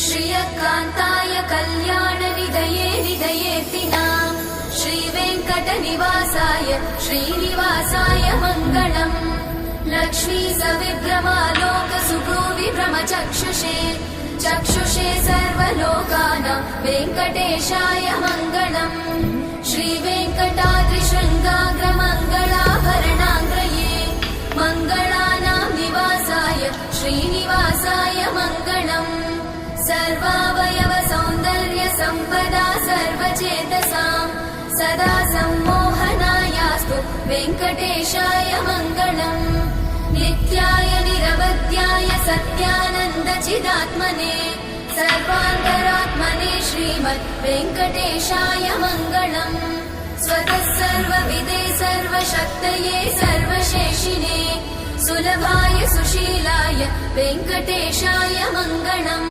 श्रियकान्ताय कल्याणनिधये निधयेतिनाम् श्रीवेङ्कटनिवासाय श्रीनिवासाय मङ्गलम्। लक्ष्मी सविभ्रमालोकसुभ्रूविभ्रमचक्षुषे चक्षुषे सर्वलोकानां वेङ्कटेशाय मङ्गलम्। श्रीवेङ्कटाद्रिशृङ्गाग्रमङ्गलाभरणाङ्ग्रये मङ्गलानां निवासाय श्रीनिवासाय मङ्गलम्। सर्वावयव सौन्दर्य सम्पदा सर्वचेतसां सदा सम्मोहनायास्तु वेङ्कटेशाय मङ्गलम्। नित्याय निरवध्याय सत्यानन्दचिदात्मने सर्वान्तरात्मने श्रीमद् वेङ्कटेशाय मङ्गलम्। स्वतः सर्वविदे सर्वशक्तये सर्वशेषिने सुलभाय सुशीलाय वेङ्कटेशाय मङ्गलम्।